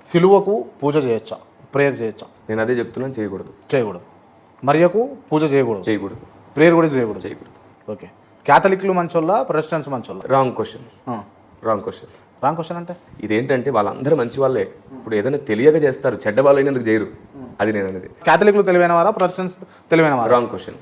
సిలువకు పూజ చేయొచ్చా, ప్రేయర్ చేయొచ్చా? నేను అదే చెప్తున్నాను, చేయకూడదు. మరియకు పూజ చేయకూడదు. ప్రేయర్ కూడా చేయకూడదు. ఓకే. క్యాథలిక్లు మంచోళ్ళ, ప్రొటెస్టెంట్స్ మంచోళ్ళ? రాంగ్ క్వశ్చన్ అంటే ఇదేంటంటే వాళ్ళందరూ మంచి వాళ్ళే. ఇప్పుడు ఏదైనా తెలియక చేస్తారు, చెడ్డ వాళ్ళు అయినందుకు చేయరు. అది నేను అనేది. క్యాథలిక్లు తెలివైన వారా, ప్రొటెస్టెంట్స్ తెలివైన వారా? Wrong question.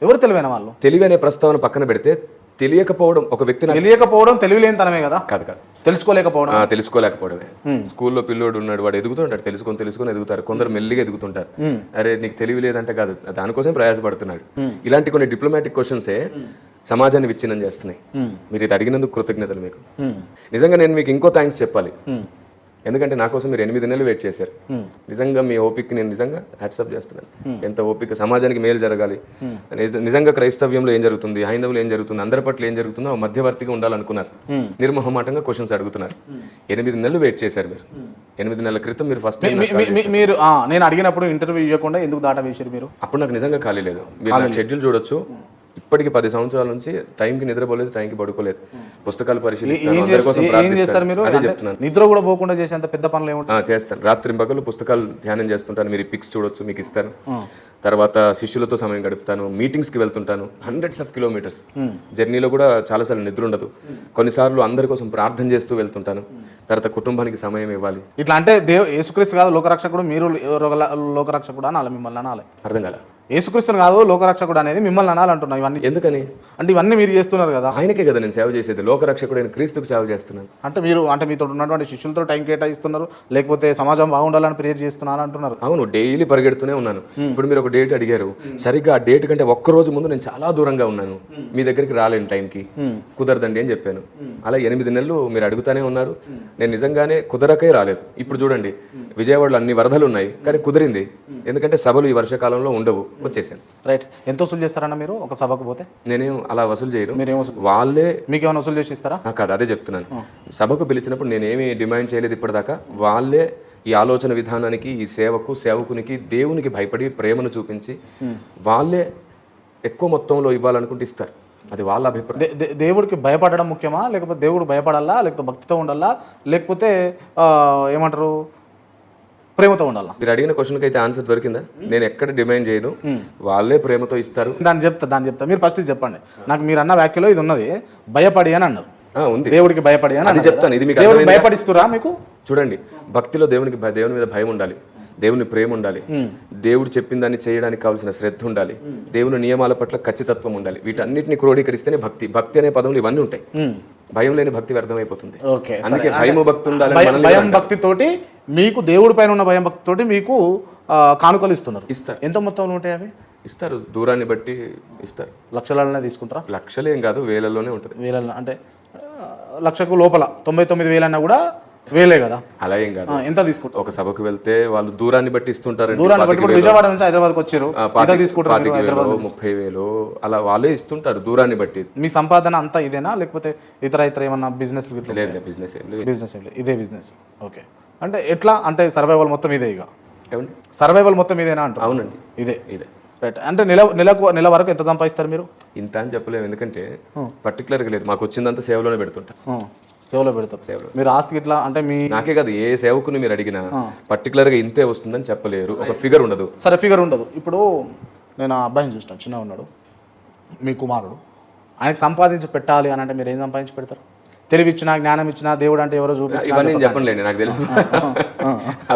ఎవరు తెలివైన వాళ్ళు? తెలివి అనే ప్రస్తావన పక్కన పెడితే తెలియకపోవడం ఒక వ్యక్తి తెలియకపోవడం తెలివిలేనితనమే కదా. కాదు తెలుసుకోలేకపోవడమే. స్కూల్లో పిల్లోడు ఉన్నాడు, వాడు ఎదుగుతుంటాడు, తెలుసుకొని ఎదుగుతారు. కొందరు మెల్లిగా ఎదుగుతుంటారు. అరే నీకు తెలివి లేదంటే కాదు, దానికోసం ప్రయాసపడుతున్నాడు. ఇలాంటి కొన్ని డిప్లొమాటిక్ క్వశ్చన్సే సమాజాన్ని విచ్ఛిన్నం చేస్తున్నాయి. మీరు ఇది అడిగినందుకు కృతజ్ఞతలు మీకు. నిజంగా నేను మీకు ఇంకో థ్యాంక్స్ చెప్పాలి. ఎందుకంటే నా కోసం మీరు 8 నెలలు వెయిట్ చేశారు. నిజంగా మీ ఓపికకి నేను నిజంగా హ్యాట్సప్ చేస్తున్నాను. ఎంత ఓపిక, సమాజానికి మేలు జరగాలి. నిజంగా క్రైస్తవ్యంలో ఏం జరుగుతుంది, హైందవులు ఏం జరుగుతుంది, అందరి పట్ల ఏం జరుగుతుందో మధ్యవర్తిగా ఉండాలనుకున్నారు. నిర్మోహమాటంగా క్వశ్చన్స్ అడుగుతున్నారు. 8 నెలలు వెయిట్ చేశారు మీరు. 8 నెలల క్రితం మీరు ఫస్ట్ మీరు నేను అడిగినప్పుడు ఇంటర్వ్యూ ఇవ్వకుండా ఎందుకు దాటా వేసారు మీరు? అప్పుడు నాకు నిజంగా ఖాళీ లేదు. మీరు షెడ్యూల్ చూడొచ్చు. ఇప్పటికి 10 సంవత్సరాల నుంచి టైంకి నిద్రపోలేదు, టైంకి పడుకోలేదు. పుస్తకాలు పరిశీలిస్తాను. నిద్ర కూడా పోకుండా చేసేంత పెద్ద పనులు ఏమిటి చేస్తాను. రాత్రి పగలు పుస్తకాలు ధ్యానం చేస్తుంటాను. మీరు పిక్స్ చూడొచ్చు, మీకు ఇస్తాను. తర్వాత శిష్యులతో సమయం గడుపుతాను, మీటింగ్స్కి వెళ్తుంటాను. హండ్రెడ్స్ ఆఫ్ కిలోమీటర్స్ జర్నీలో కూడా చాలాసార్లు నిద్ర ఉండదు. కొన్నిసార్లు అందరి కోసం ప్రార్థన చేస్తూ వెళ్తుంటాను. తర్వాత కుటుంబానికి సమయం ఇవ్వాలి. ఇట్లా అంటే యేసుక్రీస్తు కాదు లోకరక్షకుడు, మీరు లోకరక్షకుడు అనాలి, మిమ్మల్ని అనాలి. అర్థం కాల. యేసుక్రీస్తుని కాదు లోకరక్షకుడు అనేది మిమ్మల్ని అనాలంటున్నా. ఇవన్నీ ఎందుకని అంటే ఇవన్నీ మీరు చేస్తున్నారు కదా. ఆయనకే కదా నేను సేవ చేసేది. లోకరక్షకుడు అయిన క్రీస్తుకు సేవ చేస్తున్నాను. అంటే మీతో ఉన్నటువంటి శిష్యులతో టైం కేటాయిస్తున్నారు, లేకపోతే సమాజం బాగుండాలని ప్రేయర్ చేస్తున్నారు అంటున్నారు. అవును, డైలీ పరిగెడుతూనే ఉన్నాను. ఇప్పుడు మీరు ఒక డేట్ అడిగారు, సరిగ్గా ఆ డేట్ కంటే ఒక్క రోజు ముందు నేను చాలా దూరంగా ఉన్నాను, మీ దగ్గరికి రాలేను, టైంకి కుదరదండి అని చెప్పాను. అలా 8 నెలలు మీరు అడుగుతానే ఉన్నారు. నేను నిజంగానే కుదరకే రాలేదు. ఇప్పుడు చూడండి, విజయవాడలో అన్ని వరదలు ఉన్నాయి, కానీ కుదిరింది. ఎందుకంటే సభలు ఈ వర్షాకాలంలో ఉండవు, వచ్చేసాను. రైట్. ఎంత వసూలు చేస్తారన్న మీరు ఒక సభకు పోతే? నేనేం అలా వసూలు చేయను. మీరేం వాళ్ళే మీకేమైనా వసూలు చేసి ఇస్తారా? కాదు, అదే చెప్తున్నాను. సభకు పిలిచినప్పుడు నేనేమి డిమాండ్ చేయలేదు ఇప్పటిదాకా. వాళ్ళే ఈ ఆలోచన విధానానికి, ఈ సేవకునికి దేవునికి భయపడి ప్రేమను చూపించి వాళ్ళే ఎక్కువ మొత్తంలో ఇవ్వాలనుకుంటే ఇస్తారు. అది వాళ్ళ అభిప్రాయం. దేవుడికి భయపడడం ముఖ్యమా, లేకపోతే దేవుడు భయపడాలా, లేకపోతే భక్తితో ఉండాలా, లేకపోతే ఏమంటారు ప్రేమతో ఉండాలా? మీరు అడిగిన క్వశ్చన్కి అయితే ఆన్సర్ దొరికిందా? నేను ఎక్కడ డిమాండ్ చేయను, వాళ్ళే ప్రేమతో ఇస్తారు. దాన్ని చెప్తా. మీరు ఫస్ట్ చెప్పండి. నాకు మీరు అన్న వ్యాఖ్యలో ఇది ఉన్నది, భయపడి అని అన్నారు. ఉంది, దేవుడికి భయపడి అని అది చెప్తాను. ఇది మీకు భయపడిస్తురా మీకు? చూడండి, భక్తిలో దేవుని మీద భయం ఉండాలి, దేవుని ప్రేమ ఉండాలి, దేవుడు చెప్పిన దాన్ని చేయడానికి కావాల్సిన శ్రద్ధ ఉండాలి, దేవుని నియమాల పట్ల ఖచ్చితత్వం ఉండాలి. వీటన్నిటిని క్రోడీకరిస్తేనే భక్తి అనే పదములు ఇవన్నీ ఉంటాయి. భయం లేని భక్తి వ్యర్థమైపోతుంది. అందుకే భయము భక్తి ఉండాలి. భయం భక్తితోటి మీకు దేవుడి పైన ఉన్న భయం భక్తితోటి మీకు కానుకలు ఇస్తారు. ఎంత మొత్తంలో ఉంటాయి అవి? ఇస్తారు, దూరాన్ని బట్టి ఇస్తారు. లక్షలనే తీసుకుంటారా? లక్షలేం కాదు, వేలల్లోనే ఉంటుంది. వేలల్లో అంటే లక్షకు లోపల 99,000 అన్నా కూడా వేలే కదా. అలా ఏం కాదు. ఎంత తీసుకుంటారు? ఒక సభకు వెళ్తే వాళ్ళు దూరాన్ని బట్టి ఇస్తుంటారు. విజయవాడ నుంచి హైదరాబాద్కి వచ్చారు, 30,000 అలా వాళ్ళే ఇస్తుంటారు దూరాన్ని బట్టి. మీ సంపాదన అంతా ఇదేనా, లేకపోతే ఇతర ఏమన్నా బిజినెస్? లేదు, బిజినెస్ ఏం లేదు, ఇదే బిజినెస్. ఓకే. అంటే ఎట్లా అంటే సర్వైవల్ మొత్తం ఇదే? ఇక ఏమండి సర్వైవల్ మొత్తం ఇదేనా అంటారు? అవునండి, ఇదే. రైట్. అంటే నెల వరకు ఎంత సంపాదిస్తారు మీరు? ఇంత అని చెప్పలేము, ఎందుకంటే పర్టికులర్గా లేదు. మాకు వచ్చిందంతా సేవలోనే పెడుతుంటారు. సేవలో పెడతారు. మీరు ఆస్తి ఇట్లా అంటే నాకే కాదు, ఏ సేవకుని మీరు అడిగినా పర్టికులర్గా ఇంతే వస్తుందని చెప్పలేరు. ఒక ఫిగర్ ఉండదు. సరే, ఫిగర్ ఉండదు. ఇప్పుడు నేను ఆ అబ్బాయిని చూసినాను, చిన్నగా ఉన్నాడు, మీ కుమారుడు. ఆయనకు సంపాదించి పెట్టాలి అని అంటే మీరు ఏం సంపాదించి పెడతారు? తెలివి ఇచ్చినా, జ్ఞానం ఇచ్చినా, దేవుడు అంటే ఎవరో చూపించి ఇవన్నీ చెప్పనులేండి, నాకు తెలుసు.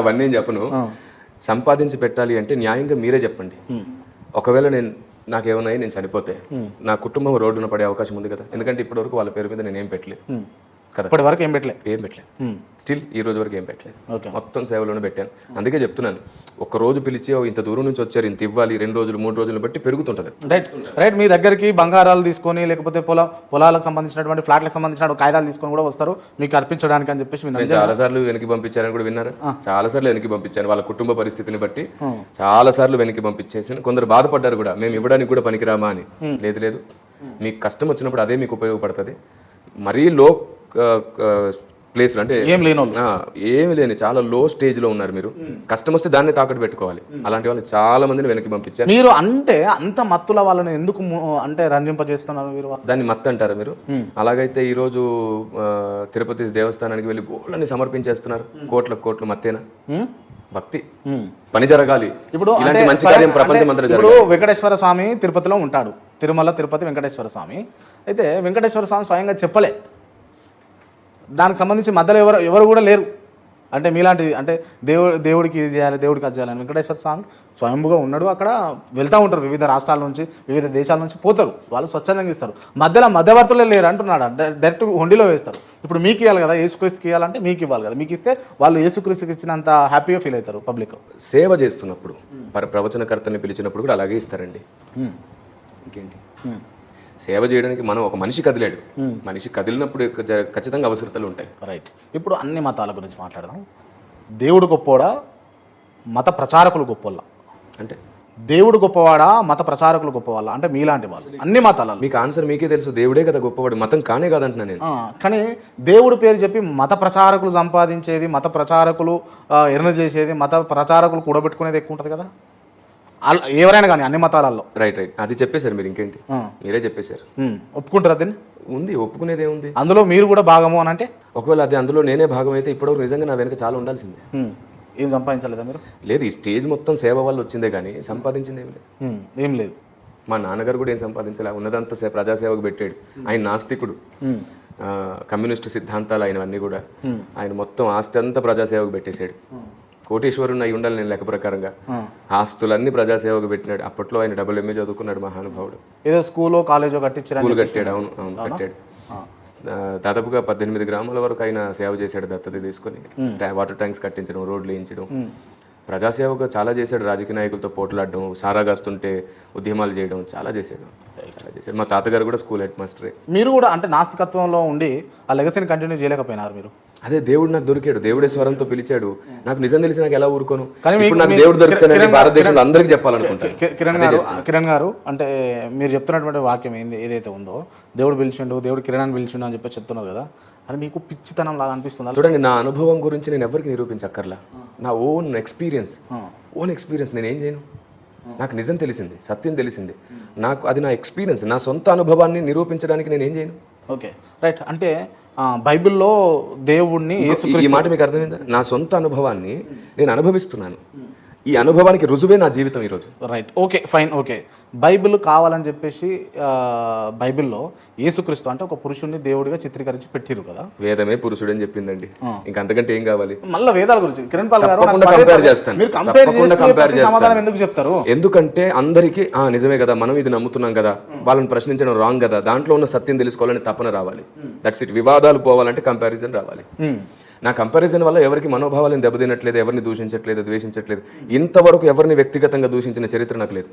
అవన్నీ చెప్పను. సంపాదించి పెట్టాలి అంటే న్యాయంగా మీరే చెప్పండి. ఒకవేళ నాకేమన్నాయి, నేను చనిపోతే నా కుటుంబం రోడ్డున పడే అవకాశం ఉంది కదా. ఎందుకంటే ఇప్పటివరకు వాళ్ళ పేరు మీద నేను ఏం పెట్టలేదు కదా. ఇప్పటి వరకు ఏం పెట్టలేదు. స్టిల్ ఈ రోజు వరకు ఏం పెట్టలేదు. మొత్తం సేవలోనే పెట్టాను. అందుకే చెప్తున్నాను, ఒక రోజు పిలిచి ఇంత దూరం నుంచి వచ్చారు, ఇంత ఇవ్వాలి, 2 రోజులు 3 రోజులు బట్టి పెరుగుతుంటది. రైట్. మీ దగ్గరికి బంగారాలు తీసుకొని, లేకపోతే పొలాలకు సంబంధించినటువంటి ఫ్లాట్లకు సంబంధించిన కాగితాలు తీసుకొని కూడా వస్తారు మీకు అర్పించడానికి అని చెప్పేసి చాలా సార్లు వెనక్కి పంపించారని కూడా విన్నారు. చాలా సార్లు వెనక్కి పంపించాను, వాళ్ళ కుటుంబ పరిస్థితిని బట్టి చాలా సార్లు వెనక్కి పంపించేసాను. కొందరు బాధపడ్డారు కూడా, మేము ఇవ్వడానికి కూడా పనికిరామా అని. లేదు, మీకు కష్టం వచ్చినప్పుడు అదే మీకు ఉపయోగపడుతుంది. మరీ ప్లేస్ అంటే ఏం లేనోళ్ళు. ఏమి లేని చాలా లో స్టేజ్ లో ఉన్నారు మీరు. కష్టం వస్తే దాన్ని తాకట్టు పెట్టుకోవాలి. అలాంటి వాళ్ళు చాలా మందిని వెనక్కి పంపించారు. మీరు అంటే అంత మత్తుల వాళ్ళని ఎందుకు అంటే రంజింపజేస్తున్నారు మీరు? దాన్ని మత్తు అంటారా మీరు? అలాగైతే ఈ రోజు తిరుపతి దేవస్థానానికి వెళ్ళి బోళ్ళని సమర్పించేస్తున్నారు. కోట్ల మత్తేనా? భక్తి, పని జరగాలి. ఇప్పుడు ఇలాంటి మంచి కార్యం ప్రపంచమంతా జరగాలి. ఇప్పుడు వెంకటేశ్వర స్వామి తిరుపతిలో ఉంటాడు, తిరుమల తిరుపతి వెంకటేశ్వర స్వామి. అయితే వెంకటేశ్వర స్వామి స్వయంగా చెప్పలే, దానికి సంబంధించి మధ్యలో ఎవరు కూడా లేరు. అంటే మీలాంటి అంటే దేవుడికి ఇది చేయాలి, దేవుడికి అది చేయాలని వెంకటేశ్వర స్వామి స్వయంభుగా ఉన్నాడు. అక్కడ వెళ్తూ ఉంటారు, వివిధ రాష్ట్రాల నుంచి వివిధ దేశాల నుంచి పోతారు, వాళ్ళు స్వచ్ఛందంగా ఇస్తారు. మధ్యలో మధ్యవర్తులే లేరు అంటున్నాడు, డైరెక్ట్ హుండీలో వేస్తారు. ఇప్పుడు మీకు ఇవ్వాలి కదా, యేసుక్రీస్తుకి ఇవ్వాలంటే మీకు ఇవ్వాలి కదా, మీకు ఇస్తే వాళ్ళు యేసుక్రీస్తుకి ఇచ్చినంత హ్యాపీగా ఫీల్ అవుతారు పబ్లిక్. సేవ చేస్తున్నప్పుడు ప్రవచనకర్తని పిలిచినప్పుడు కూడా అలాగే ఇస్తారండి. ఇంకేంటి, సేవ చేయడానికి మనం ఒక మనిషి కదిలాడు, మనిషి కదిలినప్పుడు ఖచ్చితంగా అవసరతలు ఉంటాయి. రైట్. ఇప్పుడు అన్ని మతాల గురించి మాట్లాడదాం. దేవుడు గొప్పోడా, మత ప్రచారకులు గొప్పోళ్ళ? అంటే దేవుడు గొప్పవాడా, మత ప్రచారకులు గొప్పవాళ్ళ? అంటే మీలాంటి వాళ్ళు అన్ని మతాలలో. మీకు ఆన్సర్ మీకే తెలుసు, దేవుడే కదా గొప్పవాడు, మతం కానే కాదంటున్నా నేను. కానీ దేవుడు పేరు చెప్పి మత ప్రచారకులు సంపాదించేది, మత ప్రచారకులు ఎర్న చేసేది, మత ప్రచారకులు కూడబెట్టుకునేది ఎక్కువ ఉంటుంది కదా ఎవరైనా కానీ అన్ని మతాలలో. రైట్, అది చెప్పేశారు మీరు. ఇంకేంటి, మీరే చెప్పేశారు. ఒప్పుకుంటారా దీన్ని? ఉంది, ఒప్పుకునేది ఏముంది అందులో? మీరు కూడా భాగము అని అంటే ఒకవేళ అది అందులో నేనే భాగం అయితే ఇప్పటివరకు నిజంగా నా వెనక చాలా ఉండాల్సిందే. ఏం సంపాదించలేదా మీరు? లేదు, ఈ స్టేజ్ మొత్తం సేవ వల్ల వచ్చిందే కానీ సంపాదించింది ఏమి లేదు. ఏం లేదు. మా నాన్నగారు కూడా ఏం సంపాదించలే, ఉన్నదంతా ప్రజాసేవకు పెట్టాడు. ఆయన నాస్తికుడు, కమ్యూనిస్టు సిద్ధాంతాలు ఆయనవన్నీ కూడా. ఆయన మొత్తం ఆస్తి అంతా ప్రజాసేవకు పెట్టేశాడు. కోటేశ్వరుని అయి ఉండాలి నేను లెక్క ప్రకారంగా. ఆస్తులన్నీ ప్రజాసేవకు పెట్టినాడు. అప్పట్లో ఆయన MA చదువుకున్నాడు మహానుభావుడు. ఏదో స్కూల్ కాలేజో కట్టించాడు. స్కూల్ కట్టాడు. అవును కట్టాడు. దాదాపుగా 18 గ్రామాల వరకు ఆయన సేవ చేశాడు, దత్తత తీసుకొని. వాటర్ ట్యాంక్స్ కట్టించడం, రోడ్లు వేయించడం, ప్రజాసేవకు చాలా చేశాడు. రాజకీయ నాయకులతో పోట్లాడడం, సారా కాస్తుంటే ఉద్యమాలు చేయడం చాలా చేశాడు. మా తాతగారు కూడా స్కూల్ హెడ్ మాస్టరే. మీరు కూడా అంటే నాస్తికత్వంలో ఉండి ఆ లెగసీని కంటిన్యూ చేయలేకపోయినారు మీరు? అదే, దేవుడు నాకు దొరికాడు, దేవుడే స్వరంతో పిలిచాడు. నాకు నిజం తెలిసి నాకు ఎలా ఊరుకోను. నాకు దేవుడు దొరికితే భారతదేశంలో అందరికీ చెప్పాలనుకుంటాను. కిరణ్ గారు అంటే మీరు చెప్తున్నటువంటి వాక్యం ఏదైతే ఉందో, దేవుడు పిలిచిండు, దేవుడు కిరణ్ పిలిచిండు అని చెప్పి చెప్తున్నారు కదా, అది మీకు పిచ్చితనం లాగా అనిపిస్తుంది? చూడండి, నా అనుభవం గురించి నేను ఎవరికి నిరూపించక్కర్లా. నా ఓన్ ఎక్స్పీరియన్స్ నేనేం చేయను. నాకు నిజం తెలిసింది, సత్యం తెలిసింది. నాకు అది నా ఎక్స్పీరియన్స్, నా సొంత అనుభవాన్ని నిరూపించడానికి నేను ఏం చేయను. Okay, right. అంటే బైబిల్లో దేవుణ్ణి, ఈ మాట మీకు అర్థమైందా? నా సొంత అనుభవాన్ని నేను అనుభవిస్తున్నాను. ఈ అనుభవానికి రుజువే నా జీవితం ఈరోజు. Right, okay, fine, okay. Bible కావాలని చెప్పేసి బైబిల్లో యేసుక్రీస్తు అంటే ఒక పురుషుడిని దేవుడిగా చిత్రీకరించి పెట్టిరు కదా. వేదమే పురుషుడు అని చెప్పిందండి, ఇంకా అంతకంటే ఏం కావాలి? మళ్ళీ వేదాల గురించి కిరణ్ పాల్ గారు కంపేర్ చేస్తాను. మీరు కంపేర్ చేస్తే సమాధానం ఎందుకు చెప్తారు? ఎందుకంటే అందరికీ నిజమే కదా, మనం ఇది నమ్ముతున్నాం కదా, వాళ్ళని ప్రశ్నించడం రాంగ్ కదా, దాంట్లో ఉన్న సత్యం తెలుసుకోవాలని తపన రావాలి. That's it. వివాదాలు పోవాలంటే కంపారిజన్ రావాలి. నా కంపారిజన్ వల్ల ఎవరికి మనోభావాలను దెబ్బతినట్లేదు, ఎవరిని దూషించట్లేదు, ద్వేషించట్లేదు. ఇంతవరకు ఎవరిని వ్యక్తిగతంగా దూషించిన చరిత్ర నాకు లేదు.